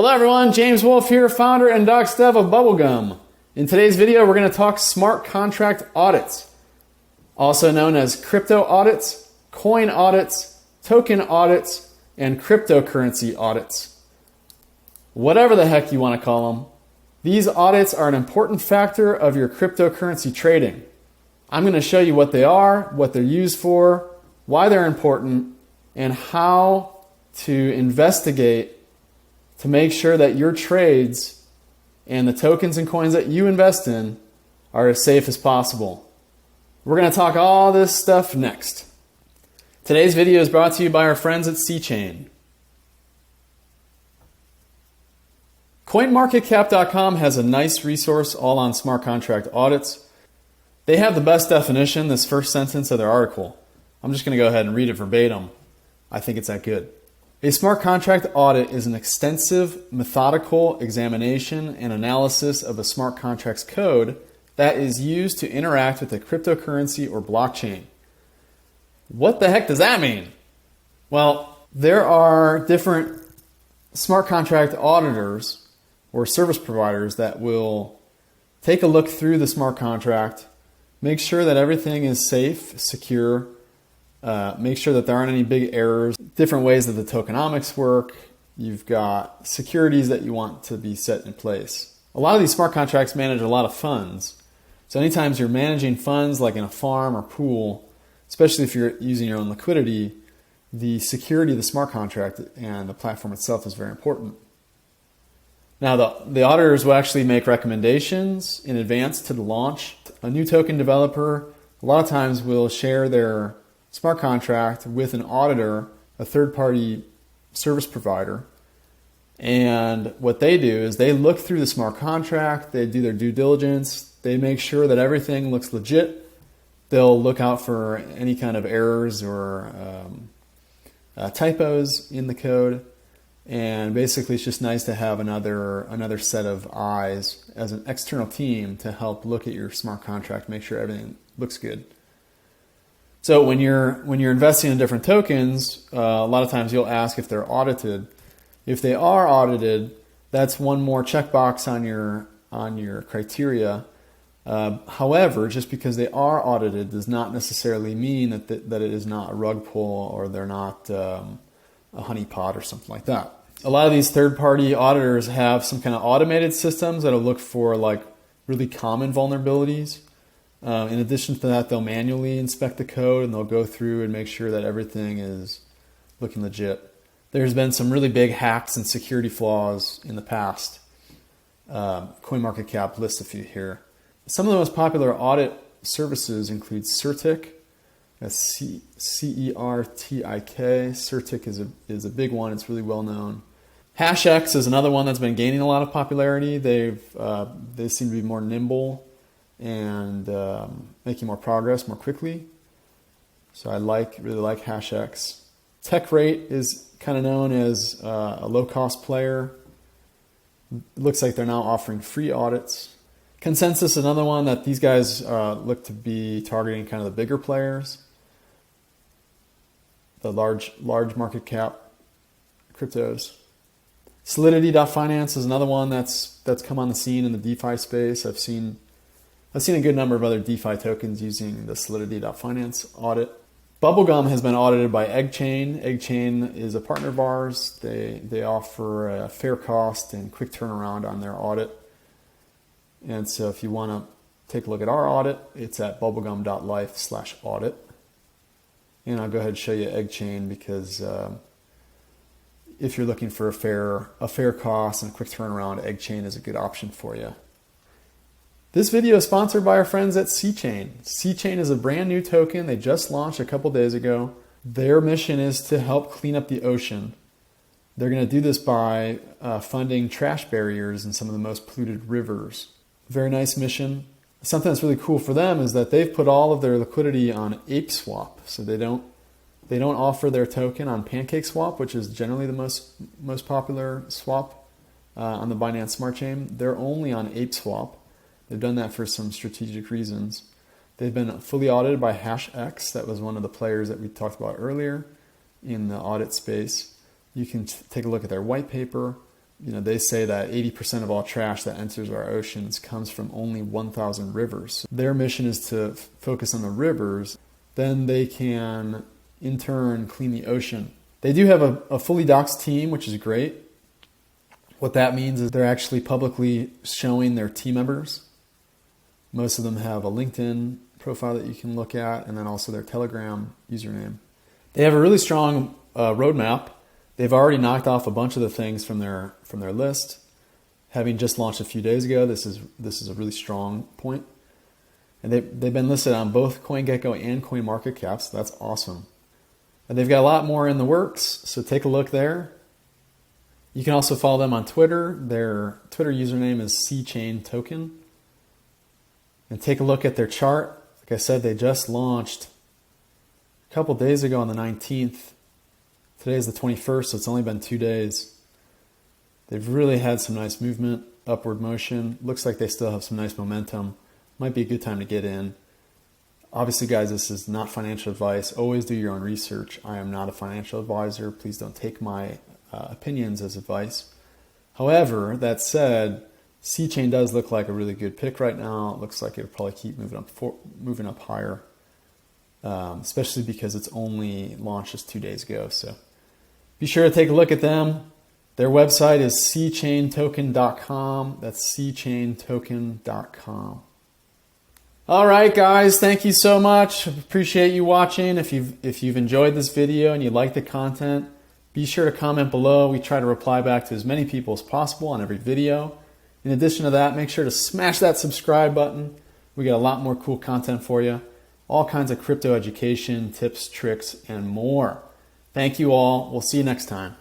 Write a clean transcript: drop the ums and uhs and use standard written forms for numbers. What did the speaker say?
Hello everyone, James Wolfe here, founder and docs dev of Bubblegum. In today's video, we're going to talk smart contract audits, also known as crypto audits, coin audits, token audits, and cryptocurrency audits. Whatever the heck you want to call them, these audits are an important factor of your cryptocurrency trading. I'm going to show you what they are, what they're used for, why they're important, and how to investigate to make sure that your trades and the tokens and coins that you invest in are as safe as possible. We're going to talk all this stuff next. Today's video is brought to you by our friends at C-Chain. CoinMarketCap.com has a nice resource all on smart contract audits. They have the best definition, this first sentence of their article. I'm just going to go ahead and read it verbatim. I think it's that good. A smart contract audit is an extensive, methodical examination and analysis of a smart contract's code that is used to interact with a cryptocurrency or blockchain. What the heck does that mean? Well, there are different smart contract auditors or service providers that will take a look through the smart contract, make sure that everything is safe, secure, make sure that there aren't any big errors, different ways that the tokenomics work. You've got securities that you want to be set in place. A lot of these smart contracts manage a lot of funds. So anytime you're managing funds like in a farm or pool, especially if you're using your own liquidity, the security of the smart contract and the platform itself is very important. Now the auditors will actually make recommendations in advance to the launch. A new token developer a lot of times will share their smart contract with an auditor, a third-party service provider. And what they do is they look through the smart contract, they do their due diligence, they make sure that everything looks legit. They'll look out for any kind of errors or typos in the code. And basically it's just nice to have another set of eyes as an external team to help look at your smart contract, make sure everything looks good. So when you're investing in different tokens, a lot of times you'll ask if they're audited. If they are audited, that's one more checkbox on your criteria. However, just because they are audited does not necessarily mean that it is not a rug pull or they're not a honeypot or something like that. A lot of these third-party auditors have some kind of automated systems that'll look for like really common vulnerabilities. In addition to that, they'll manually inspect the code and they'll go through and make sure that everything is looking legit. There's been some really big hacks and security flaws in the past. CoinMarketCap lists a few here. Some of the most popular audit services include Certic. That's C-E-R-T-I-K. Certic is a big one. It's really well known. HashEx is another one that's been gaining a lot of popularity. They seem to be more nimble and making more progress more quickly. So I really like HashEx. TechRate is kind of known as a low-cost player. It looks like they're now offering free audits. Consensus is another one that these guys look to be targeting kind of the bigger players, the large market cap cryptos. Solidity.finance is another one that's come on the scene in the DeFi space. I've seen a good number of other DeFi tokens using the Solidity.finance audit. Bubblegum has been audited by EggChain. EggChain is a partner of ours. They offer a fair cost and quick turnaround on their audit. And so if you want to take a look at our audit, it's at bubblegum.life/audit. And I'll go ahead and show you EggChain because if you're looking for a fair cost and a quick turnaround, EggChain is a good option for you. This video is sponsored by our friends at C-Chain. C-Chain is a brand new token they just launched a couple days ago. Their mission is to help clean up the ocean. They're going to do this by funding trash barriers in some of the most polluted rivers. Very nice mission. Something that's really cool for them is that they've put all of their liquidity on ApeSwap. So they don't offer their token on PancakeSwap, which is generally the most popular swap on the Binance Smart Chain. They're only on ApeSwap. They've done that for some strategic reasons. They've been fully audited by HashEx. That was one of the players that we talked about earlier in the audit space. You can take a look at their white paper. They say that 80% of all trash that enters our oceans comes from only 1,000 rivers. Their mission is to focus on the rivers. Then they can, in turn, clean the ocean. They do have a fully doxed team, which is great. What that means is they're actually publicly showing their team members. Most of them have a LinkedIn profile that you can look at, and then also their Telegram username. They have a really strong roadmap. They've already knocked off a bunch of the things from their list. Having just launched a few days ago, this is a really strong point. And they've been listed on both CoinGecko and CoinMarketCap, so that's awesome. And they've got a lot more in the works, so take a look there. You can also follow them on Twitter. Their Twitter username is CChainToken. And take a look at their chart. Like I said, they just launched a couple days ago on the 19th. Today is the 21st, so it's only been 2 days. They've really had some nice movement, upward motion. Looks like they still have some nice momentum. Might be a good time to get in. Obviously, guys, this is not financial advice. Always do your own research. I am not a financial advisor. Please don't take my opinions as advice. However, that said, C-Chain does look like a really good pick right now. It looks like it'll probably keep moving up higher, especially because it's only launched just 2 days ago. So be sure to take a look at them. Their website is cchaintoken.com. That's cchaintoken.com. All right, guys, thank you so much. Appreciate you watching. If you've enjoyed this video and you like the content, be sure to comment below. We try to reply back to as many people as possible on every video. In addition to that, make sure to smash that subscribe button. We got a lot more cool content for you. All kinds of crypto education, tips, tricks, and more. Thank you all. We'll see you next time.